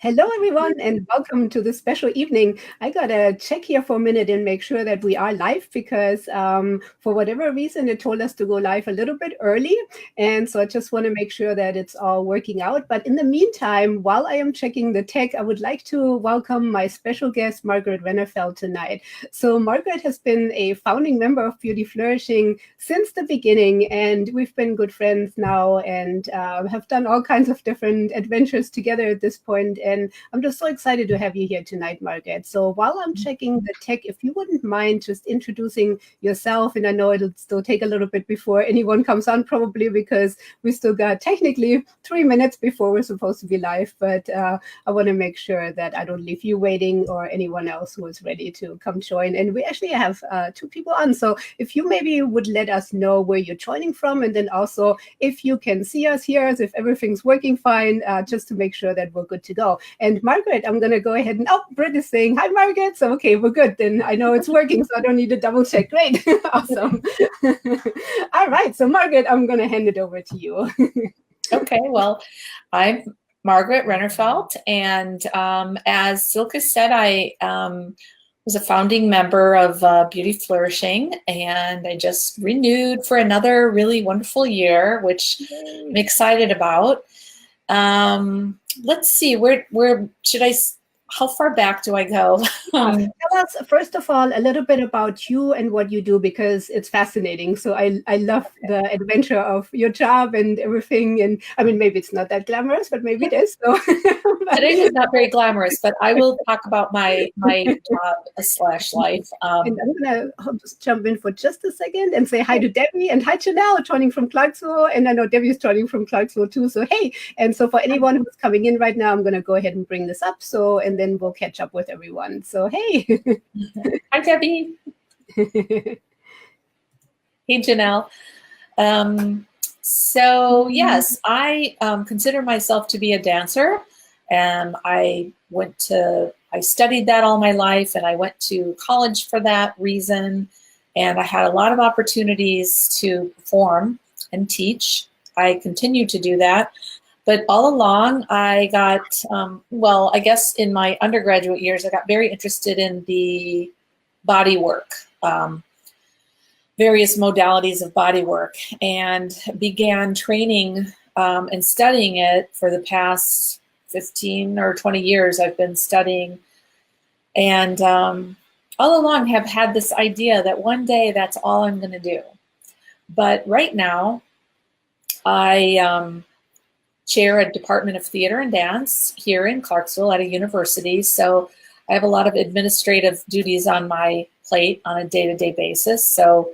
Hello, everyone, and welcome to this special evening. I got to check here for a minute and make sure that we are live because for whatever reason, it told us to go live a little bit early. And so I just want to make sure that it's all working out. But in the meantime, while I am checking the tech, I would like to welcome my special guest, Margaret Rennefeldt, tonight. So Margaret has been a founding member of Beauty Flourishing since the beginning, and we've been good friends now and have done all kinds of different adventures together at this point. And I'm just so excited to have you here tonight, Margaret. So while I'm checking the tech, if you wouldn't mind just introducing yourself, and I know it'll still take a little bit before anyone comes on, probably because we still got technically 3 minutes before we're supposed to be live, but I want to make sure that I don't leave you waiting or anyone else who is ready to come join. And we actually have 2 people on. So if you maybe would let us know where you're joining from, and then also if you can see us, hear us, if everything's working fine, just to make sure that we're good to go. And Margaret, I'm going to go ahead and, Britt is saying, hi, Margaret. So, okay, we're good. Then I know it's working, so I don't need to double check. Great. Awesome. All right. So, Margaret, I'm going to hand it over to you. Okay. Well, I'm Margaret Rennefeldt. And as Silke said, I was a founding member of Beauty Flourishing, and I just renewed for another really wonderful year, which I'm excited about. Let's see, where should how far back do I go? Tell us, first of all, a little bit about you and what you do, because it's fascinating. So I love the adventure of your job and everything. And I mean, maybe it's not that glamorous, but maybe it is. So today is not very glamorous, but I will talk about my job / life. And I'm going to just jump in for just a second and say hi to Debbie and hi Janelle, joining from Clarksville. And I know Debbie is joining from Clarksville too. So hey, and so for anyone who's coming in right now, I'm going to go ahead and bring this up. So, and then we'll catch up with everyone. So hey. Hi, Debbie. Hey, Janelle. So yes, I consider myself to be a dancer, and I studied that all my life, and I went to college for that reason, and I had a lot of opportunities to perform and teach. I continue to do that. But all along, I got, I guess in my undergraduate years, I got very interested in the body work, various modalities of body work, and began training and studying it for the past 15 or 20 years. I've been studying, and all along have had this idea that one day that's all I'm going to do. But right now, I chair a department of theater and dance here in Clarksville at a university. So I have a lot of administrative duties on my plate on a day-to-day basis. So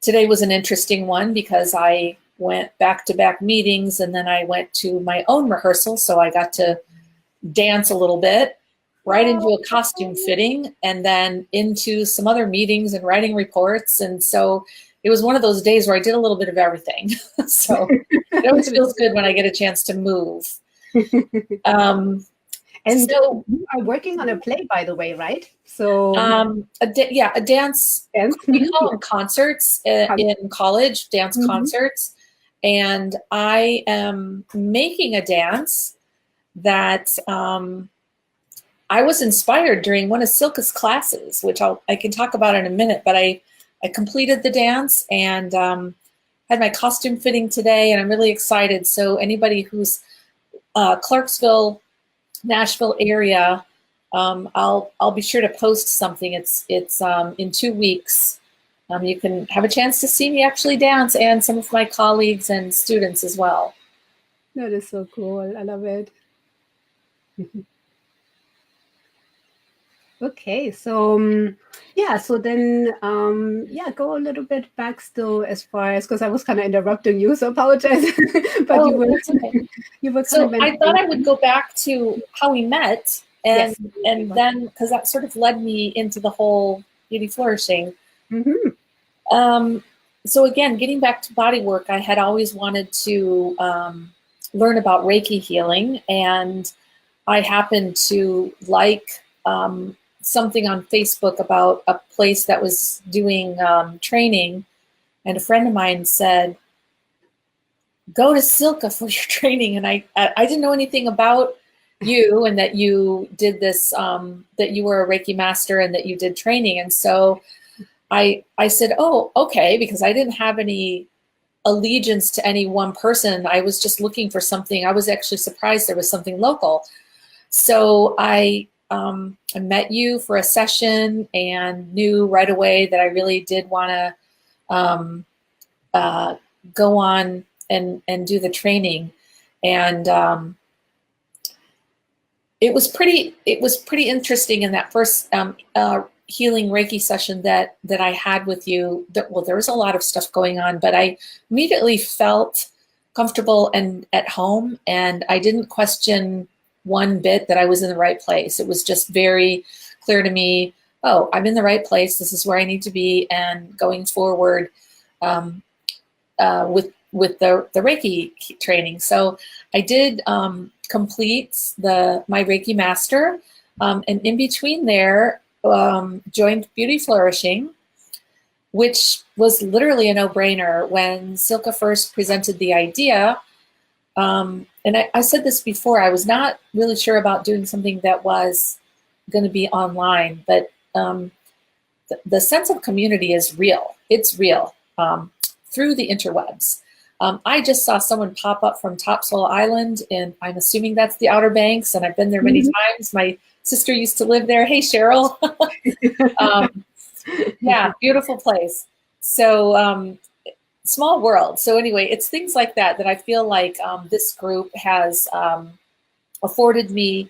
today was an interesting one because I went back-to-back meetings, and then I went to my own rehearsal. So I got to dance a little bit, right into a costume fitting, and then into some other meetings and writing reports. And so it was one of those days where I did a little bit of everything. So it always feels good when I get a chance to move. And so you are working on a play, by the way, right? So a dance. We call them concerts in college, dance concerts. And I am making a dance that I was inspired during one of Silke's classes, which I can talk about in a minute, but I completed the dance and had my costume fitting today, and I'm really excited. So anybody who's Clarksville, Nashville area, I'll be sure to post something. It's in 2 weeks. You can have a chance to see me actually dance, and some of my colleagues and students as well. That is so cool. I love it. Okay, so so then go a little bit back still as far as, because I was kind of interrupting you, so apologize. But you were so I thought I would go back to how we met, and then because that sort of led me into the whole Beauty Flourishing. So again, getting back to body work, I had always wanted to learn about Reiki healing, and I happened to like something on Facebook about a place that was doing training, and a friend of mine said, go to Silke for your training. And I didn't know anything about you and that you did this, that you were a Reiki master and that you did training. And so I said, oh, okay, because I didn't have any allegiance to any one person. I was just looking for something. I was actually surprised there was something local. So I met you for a session and knew right away that I really did want to go on and do the training. And it was pretty interesting in that first healing Reiki session that I had with you. Well, there was a lot of stuff going on, but I immediately felt comfortable and at home, and I didn't question one bit that I was in the right place. It was just very clear to me, oh, I'm in the right place. This is where I need to be. And going forward with the Reiki training. So I did complete my Reiki master. And in between there, joined Beauty Flourishing, which was literally a no-brainer. When Silke first presented the idea, and I said this before, I was not really sure about doing something that was going to be online, but the sense of community is real. It's real through the interwebs. I just saw someone pop up from Topsail Island, and I'm assuming that's the Outer Banks, and I've been there many times. My sister used to live there. Hey, Cheryl. Yeah, beautiful place. So small world. So anyway, it's things like that I feel like this group has afforded me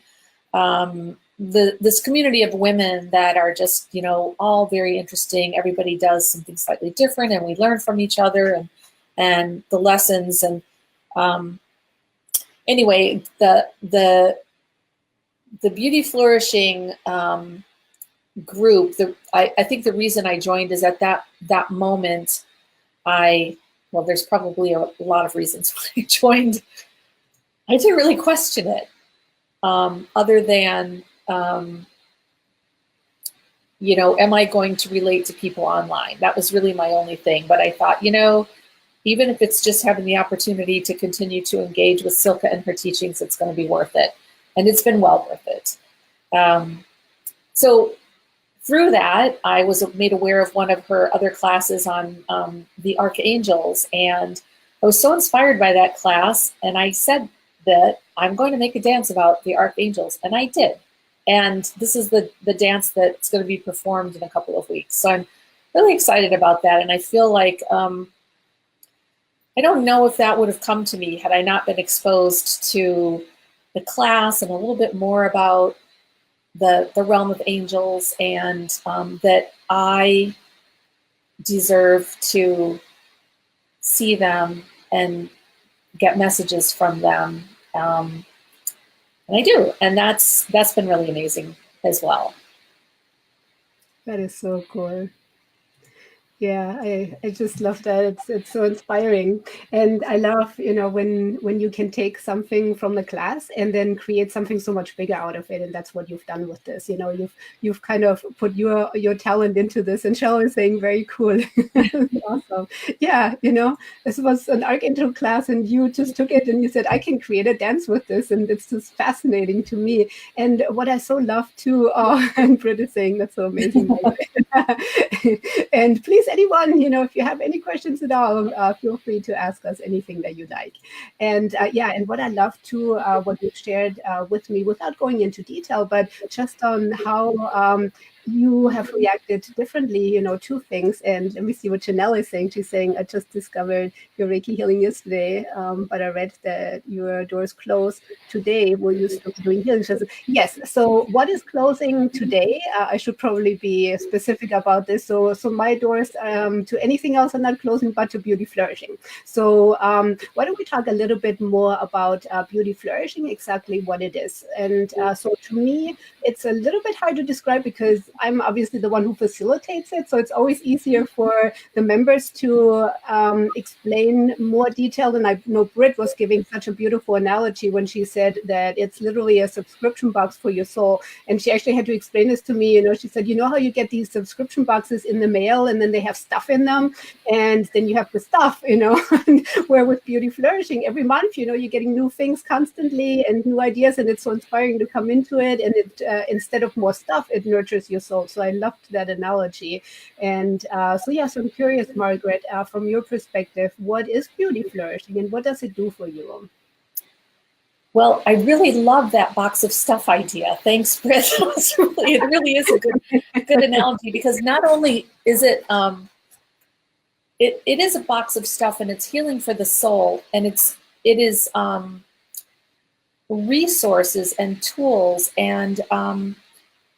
this community of women that are just, all very interesting. Everybody does something slightly different, and we learn from each other and the lessons. And anyway, the Beauty Flourishing group, I think the reason I joined is at that moment, there's probably a lot of reasons why I joined. I didn't really question it, other than, am I going to relate to people online? That was really my only thing. But I thought, even if it's just having the opportunity to continue to engage with Silke and her teachings, it's going to be worth it. And it's been well worth it. So through that, I was made aware of one of her other classes on the archangels, and I was so inspired by that class, and I said that I'm going to make a dance about the archangels, and I did. And this is the dance that's going to be performed in a couple of weeks. So I'm really excited about that, and I feel like I don't know if that would have come to me had I not been exposed to the class and a little bit more about the realm of angels, and that I deserve to see them and get messages from them. And I do, and that's been really amazing as well. That is so cool. Yeah, I just love that. It's so inspiring. And I love, when you can take something from the class and then create something so much bigger out of it. And that's what you've done with this. You've kind of put your talent into this, and Cheryl is saying very cool. Awesome. Yeah, this was an archangel class, and you just took it and you said, I can create a dance with this. And it's just fascinating to me. And what I so love too, and Britt is saying that's so amazing. And please, anyone, if you have any questions at all, feel free to ask us anything that you like. And and what I love too, what you shared with me, without going into detail, but just on how you have reacted differently, to things. And let me see what Janelle is saying. She's saying, I just discovered your Reiki healing yesterday, but I read that your doors close today. Will you still be doing healing? Says, yes. So what is closing today? I should probably be specific about this. So my doors to anything else are not closing, but to Beauty Flourishing. So why don't we talk a little bit more about Beauty Flourishing, exactly what it is. And so to me, it's a little bit hard to describe because I'm obviously the one who facilitates it, so it's always easier for the members to explain more detail. And I know Britt was giving such a beautiful analogy when she said that it's literally a subscription box for your soul. And she actually had to explain this to me. She said, how you get these subscription boxes in the mail, and then they have stuff in them, and then you have the stuff, where with Beauty Flourishing, every month, you're getting new things constantly and new ideas, and it's so inspiring to come into it. And it instead of more stuff, it nurtures your soul. So I loved that analogy. And so I'm curious, Margaret, from your perspective, what is Beauty Flourishing and what does it do for you? Well, I really love that box of stuff idea. Thanks, Britt. It really is a good analogy, because not only is it, it is a box of stuff, and it's healing for the soul, and it is resources and tools. And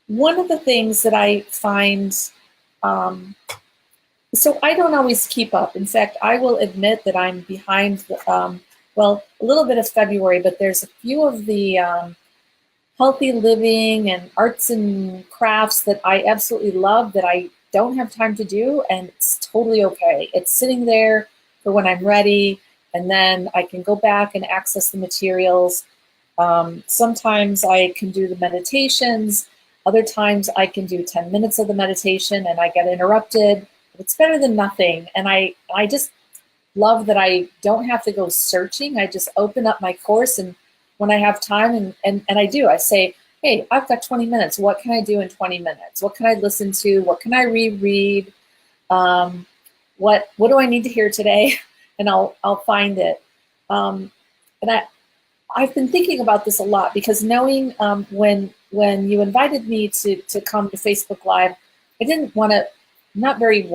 one of the things that I find, so I don't always keep up. In fact, I will admit that I'm behind the, well, a little bit of February, but there's a few of the healthy living and arts and crafts that I absolutely love that I don't have time to do, and it's totally okay. It's sitting there for when I'm ready, and then I can go back and access the materials. Sometimes I can do the meditations. Other times I can do 10 minutes of the meditation and I get interrupted. It's better than nothing. And I just love that I don't have to go searching. I just open up my course, and when I have time, and I do, I say, hey, I've got 20 minutes. What can I do in 20 minutes? What can I listen to? What can I reread? What do I need to hear today? And I'll find it. And I've been thinking about this a lot, because knowing when you invited me to come to Facebook Live, I didn't want to, not very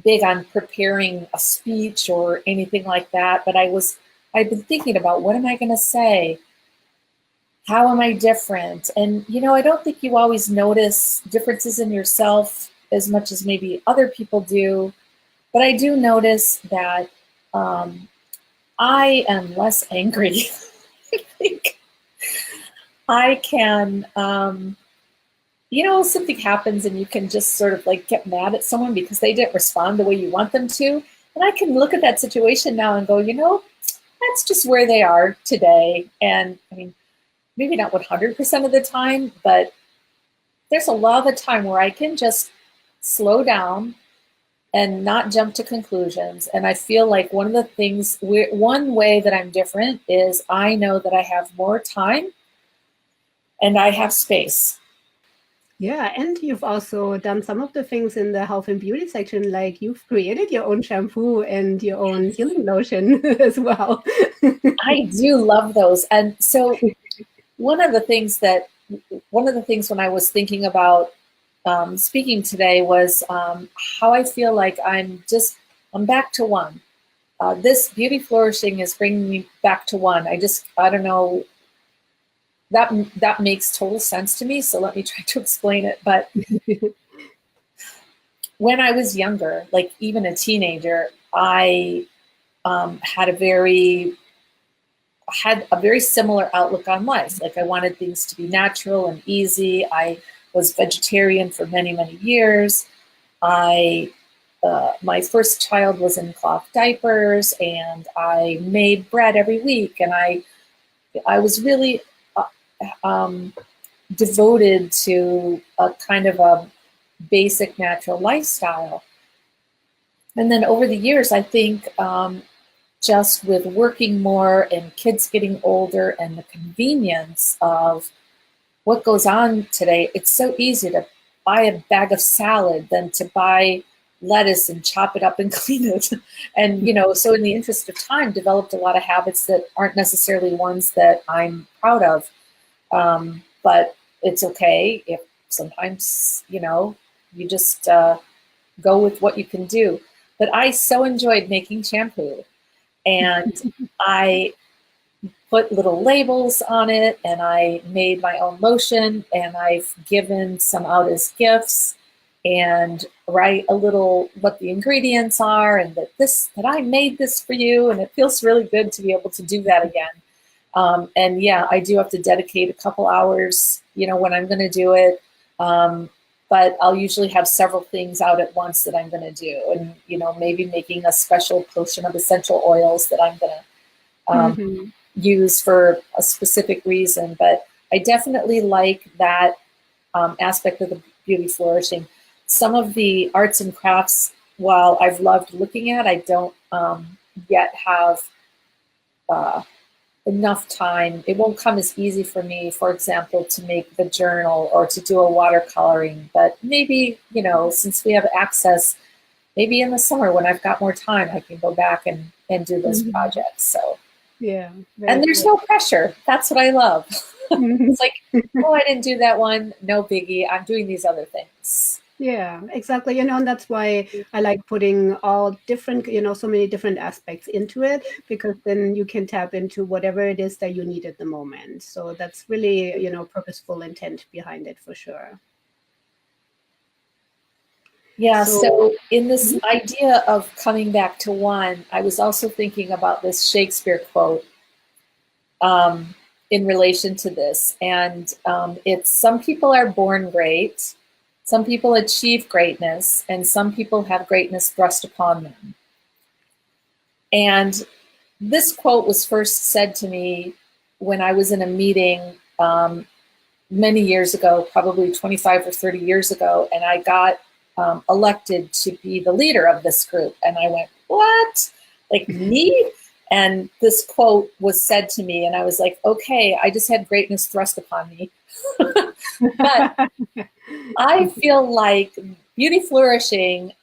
big on preparing a speech or anything like that, but I've been thinking about, what am I going to say? How am I different? And, I don't think you always notice differences in yourself as much as maybe other people do, but I do notice that I am less angry. I think I can, something happens and you can just sort of like get mad at someone because they didn't respond the way you want them to. And I can look at that situation now and go, that's just where they are today. And I mean, maybe not 100% of the time, but there's a lot of the time where I can just slow down and not jump to conclusions. And I feel like one way that I'm different is I know that I have more time and I have space. Yeah, and you've also done some of the things in the health and beauty section, like you've created your own shampoo and your own healing lotion as well. I do love those. And so one of the things when I was thinking about speaking today was how I feel like I'm back to one. This Beauty Flourishing is bringing me back to one. I don't know, that makes total sense to me. So let me try to explain it. But when I was younger, like even a teenager, I had a very similar outlook on life. Like I wanted things to be natural and easy. I was vegetarian for many, many years. My first child was in cloth diapers, and I made bread every week. And I was really devoted to a kind of a basic natural lifestyle. And then over the years, I think just with working more and kids getting older and the convenience of what goes on today, it's so easy to buy a bag of salad than to buy lettuce and chop it up and clean it. And, so in the interest of time, developed a lot of habits that aren't necessarily ones that I'm proud of. But it's okay if sometimes, you just go with what you can do. But I so enjoyed making shampoo, and I put little labels on it, and I made my own lotion, and I've given some out as gifts, and write a little what the ingredients are, and that I made this for you, and it feels really good to be able to do that again. And yeah, I do have to dedicate a couple hours, when I'm going to do it. But I'll usually have several things out at once that I'm going to do, and maybe making a special potion of essential oils that I'm going to Mm-hmm. use for a specific reason. But I definitely like that aspect of the beauty flourishing. Some of the arts and crafts, while I've loved looking at, I don't yet have enough time. It won't come as easy for me, for example, to make the journal or to do a watercoloring. But maybe, since we have access, maybe in the summer when I've got more time, I can go back and do those Mm-hmm. projects. So, Yeah, very and there's cool. no pressure. That's what I love. Mhm. It's like, oh, I didn't do that one. No biggie. I'm doing these other things. Yeah, exactly. And that's why I like putting all different, so many different aspects into it, because then you can tap into whatever it is that you need at the moment. So that's really, purposeful intent behind it for sure. Yeah, So, so in this mhm. idea of coming back to one, I was also thinking about this Shakespeare quote um, in relation to this. And it's, some people are born great, some people achieve greatness, and some people have greatness thrust upon them. And this quote was first said to me when I was in a meeting many years ago, probably 25 or 30 years ago, and I got elected to be the leader of this group. And I went, what? Like me? And this quote was said to me, and I was like, okay, I just had greatness thrust upon me. But I feel like beauty flourishing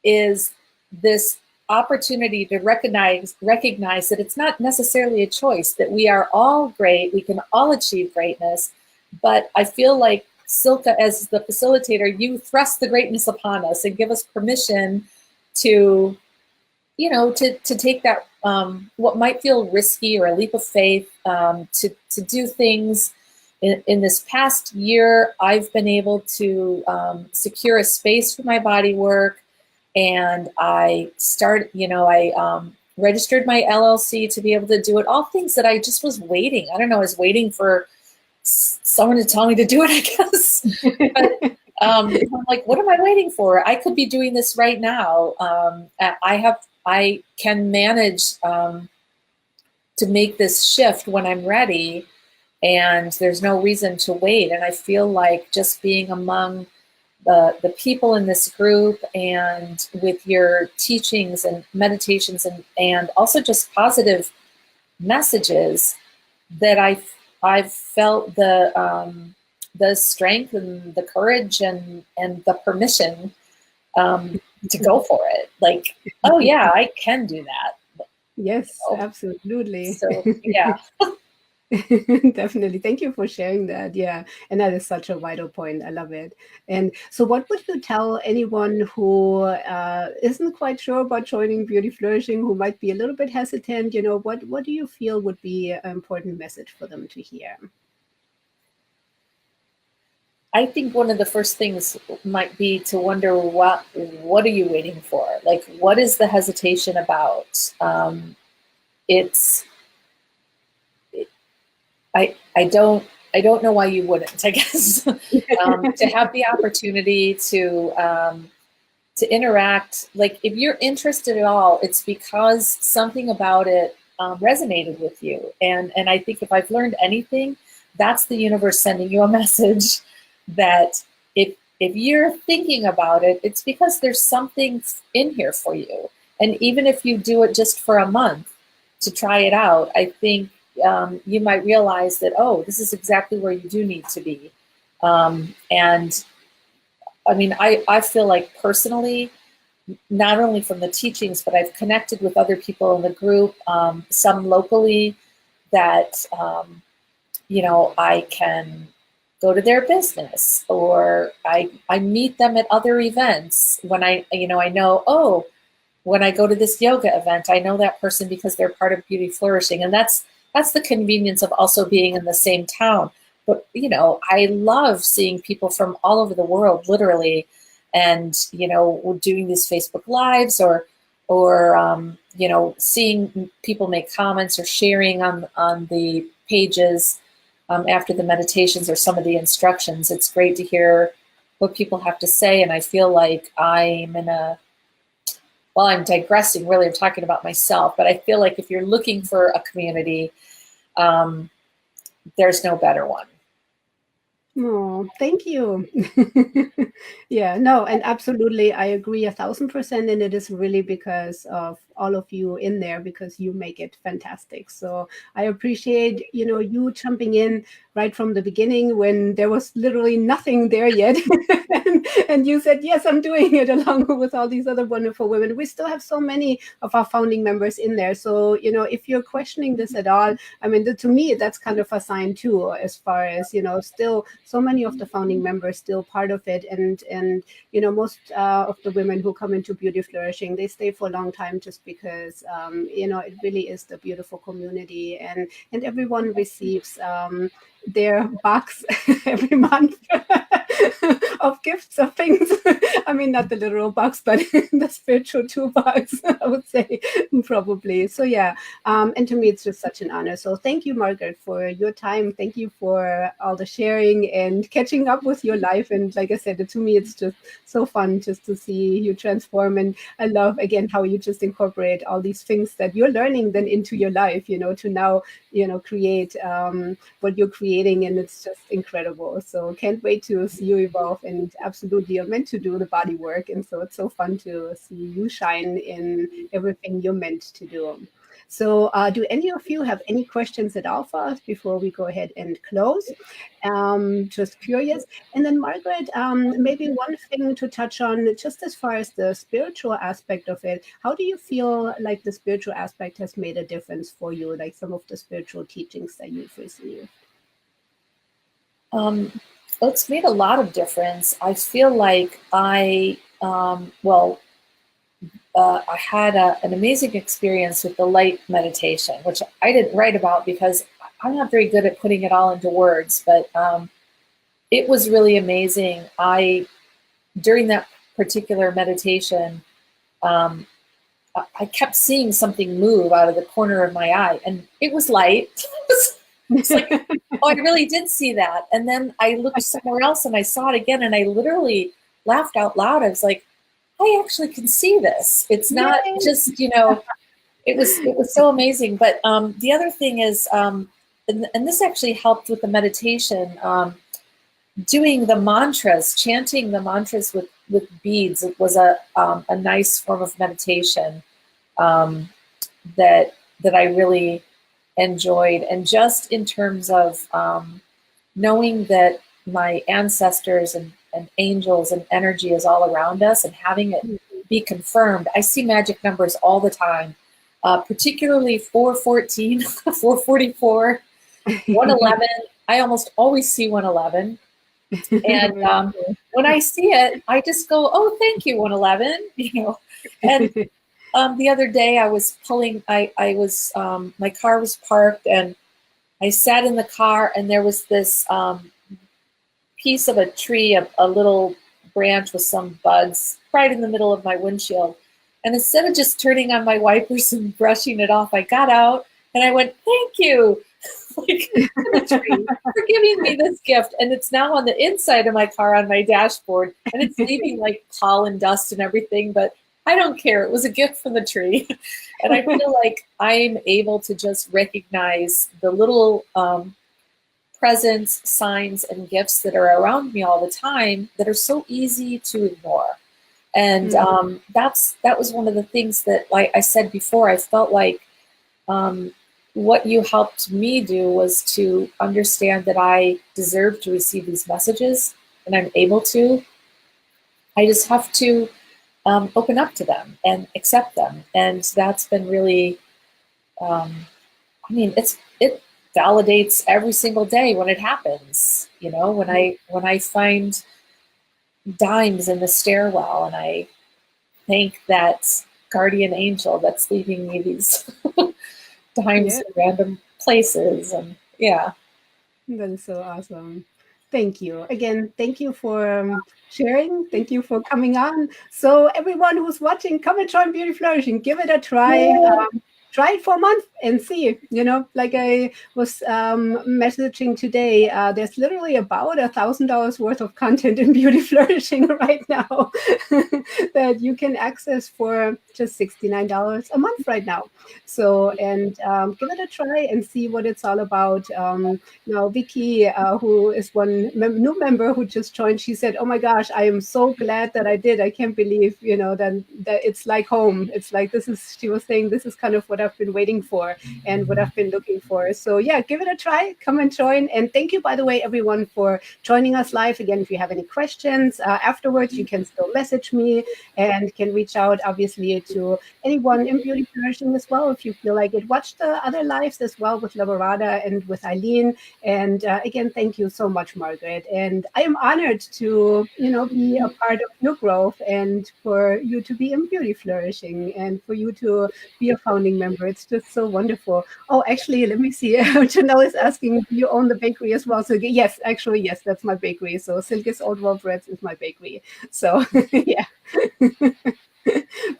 is this opportunity to recognize that it's not necessarily a choice, that we are all great, we can all achieve greatness. But I feel like, Silke, as the facilitator, you thrust the greatness upon us and give us permission to, to take that what might feel risky or a leap of faith, to do things. In this past year, I've been able to secure a space for my body work, and I registered my LLC to be able to do it. All things that I just was waiting. I don't know, I was waiting for someone to tell me to do it, I guess. But I'm like, what am I waiting for? I could be doing this right now. I can manage to make this shift when I'm ready, and there's no reason to wait. And I feel like just being among the people in this group, and with your teachings and meditations, and also just positive messages, that I've felt the strength and the courage and the permission to go for it. Like, oh yeah, I can do that. Yes, absolutely. So yeah. Definitely. Thank you for sharing that. Yeah. And that is such a vital point. I love it. And so, what would you tell anyone who isn't quite sure about joining Beauty Flourishing, who might be a little bit hesitant? What do you feel would be an important message for them to hear? I think one of the first things might be to wonder, what are you waiting for? Like, what is the hesitation about? It's I don't know why you wouldn't, I guess. To have the opportunity to interact, like, if you're interested at all, it's because something about it resonated with you. And I think if I've learned anything, that's the universe sending you a message that if you're thinking about it, it's because there's something in here for you. And even if you do it just for a month to try it out, I think you might realize that, oh, this is exactly where you do need to be. And I mean, I feel like personally, not only from the teachings, but I've connected with other people in the group, some locally, that, I can go to their business, or I meet them at other events when I know, oh, when I go to this yoga event, I know that person because they're part of Beauty Flourishing. And that's the convenience of also being in the same town. But, I love seeing people from all over the world, literally, and, we're doing these Facebook Lives, or seeing people make comments or sharing on the pages after the meditations or some of the instructions. It's great to hear what people have to say. And I feel like I'm I'm digressing, really. I'm talking about myself, but I feel like if you're looking for a community, there's no better one. Oh, thank you. Yeah, no, and absolutely, I agree 1,000%. And it is really because of all of you in there, because you make it fantastic. So I appreciate, you jumping in right from the beginning when there was literally nothing there yet. And you said, yes, I'm doing it along with all these other wonderful women. We still have so many of our founding members in there. So, if you're questioning this at all, I mean, to me, that's kind of a sign too, as far as, still so many of the founding members still part of it. And most of the women who come into Beauty Flourishing, they stay for a long time just because, it really is the beautiful community, and everyone receives their box every month of gifts of things. I mean, not the literal box, but the spiritual toolbox, I would say, probably. So yeah, and to me, it's just such an honor. So thank you, Margaret, for your time. Thank you for all the sharing and catching up with your life. And like I said, to me, it's just so fun just to see you transform. And I love, again, how you just incorporate all these things that you're learning then into your life, to now, create what you're creating. And it's just incredible. So can't wait to see you evolve. And absolutely, you're meant to do the body work. And so it's so fun to see you shine in everything you're meant to do. So do any of you have any questions at all for us before we go ahead and close? Just curious. And then Margaret, maybe one thing to touch on, just as far as the spiritual aspect of it, how do you feel like the spiritual aspect has made a difference for you, like some of the spiritual teachings that you've received? It's made a lot of difference. I feel like I had an amazing experience with the light meditation, which I didn't write about because I'm not very good at putting it all into words, but it was really amazing. During that particular meditation, I kept seeing something move out of the corner of my eye, and it was light. It's like, oh, I really did see that. And then I looked somewhere else and I saw it again, and I literally laughed out loud. I was like, I actually can see this. It's not just, it was so amazing. But the other thing is, and this actually helped with the meditation, doing the mantras, chanting the mantras with beads. It was a nice form of meditation that I really enjoyed. And just in terms of knowing that my ancestors and angels and energy is all around us, and having it be confirmed. I see magic numbers all the time, particularly 414, 444, 111. I almost always see 111. And when I see it, I just go, oh, thank you, 111. And the other day I was my car was parked, and I sat in the car, and there was this piece of a tree, a little branch with some buds right in the middle of my windshield. And instead of just turning on my wipers and brushing it off, I got out and I went, thank you, like, the tree, for giving me this gift. And it's now on the inside of my car on my dashboard, and it's leaving like pollen dust and everything, but I don't care. It was a gift from the tree. And I feel like I'm able to just recognize the little presents, signs, and gifts that are around me all the time that are so easy to ignore. And that was one of the things that, like I said before, I felt like what you helped me do was to understand that I deserve to receive these messages, and I'm able to. I just have to open up to them and accept them. And that's been really, it validates every single day when it happens. When I find dimes in the stairwell, and I thank that guardian angel that's leaving me these dimes in random places. And yeah. That is so awesome. Thank you. Again, thank you for sharing. Thank you for coming on. So everyone who's watching, come and join Beauty Flourishing. Give it a try. Try it for a month and see, like I was messaging today, there's literally about $1,000 worth of content in Beauty Flourishing right now that you can access for just $69 a month right now. So, and give it a try and see what it's all about. Now, Vicky, who is one new member who just joined, she said, "Oh my gosh, I am so glad that I did. I can't believe, that it's like home. It's like she was saying, this is kind of what I've been waiting for and what I've been looking for." So yeah, give it a try. Come and join. And thank you, by the way, everyone, for joining us live. Again, if you have any questions afterwards, you can still message me and can reach out, obviously, to anyone in Beauty Flourishing as well, if you feel like it. Watch the other lives as well with Laborada and with Eileen. And again, thank you so much, Margaret. And I am honored to, be a part of your growth and for you to be in Beauty Flourishing and for you to be a founding member. It's just so wonderful. Oh, actually, let me see. Janelle is asking, do you own the bakery as well? So yes, actually, yes, that's my bakery. So Silke's Old World Breads is my bakery. So yeah.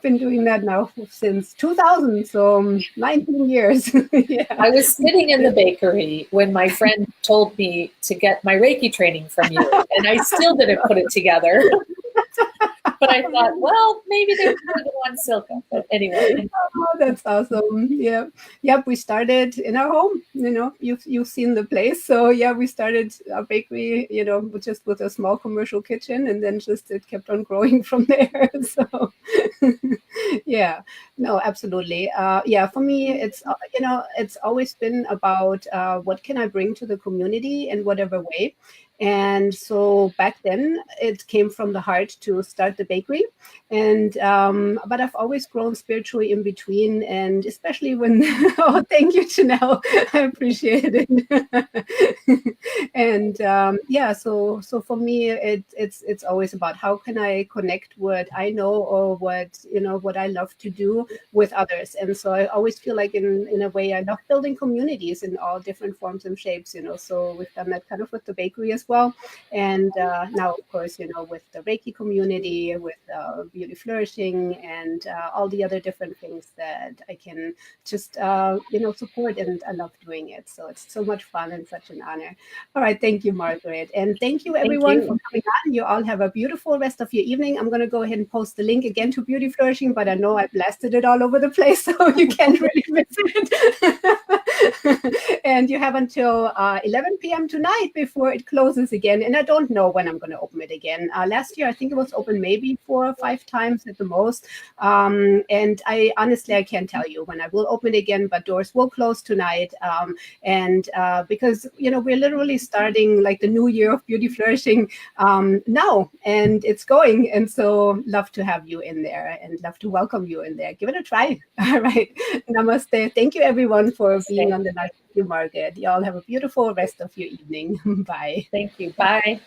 Been doing that now since 2000, so 19 years. Yeah. I was sitting in the bakery when my friend told me to get my Reiki training from you, and I still didn't put it together. But I thought, well, maybe they were the one Silke. But anyway. Oh, that's awesome. Yeah. Yep. We started in our home. You've seen the place. So yeah, we started our bakery, just with a small commercial kitchen, and then just it kept on growing from there. So yeah, no, absolutely. Yeah, for me, it's always been about what can I bring to the community in whatever way. And so back then it came from the heart to start the bakery. And but I've always grown spiritually in between, and especially when oh, thank you, Janelle. I appreciate it. And yeah, so for me it's always about how can I connect what I know or what I love to do with others. And so I always feel like in a way I love building communities in all different forms and shapes. So we've done that kind of with the bakery as well. And now, of course, with the Reiki community, with Beauty Flourishing, and all the other different things that I can just, support. And I love doing it. So it's so much fun and such an honor. All right. Thank you, Margaret. And thank you, everyone, for coming on. You all have a beautiful rest of your evening. I'm going to go ahead and post the link again to Beauty Flourishing, but I know I blasted it all over the place, so you can't really miss it. And you have until 11 p.m. tonight before it closes again. And I don't know when I'm going to open it again. Last year, I think it was open maybe 4 or 5 times at the most. And I honestly can't tell you when I will open it again, but doors will close tonight. And because, we're literally starting like the new year of Beauty Flourishing now, and it's going. And so love to have you in there and love to welcome you in there. Give it a try. All right. Namaste. Thank you, everyone, for being on the live with you, Margaret. You all have a beautiful rest of your evening. Bye. Thank you. Bye.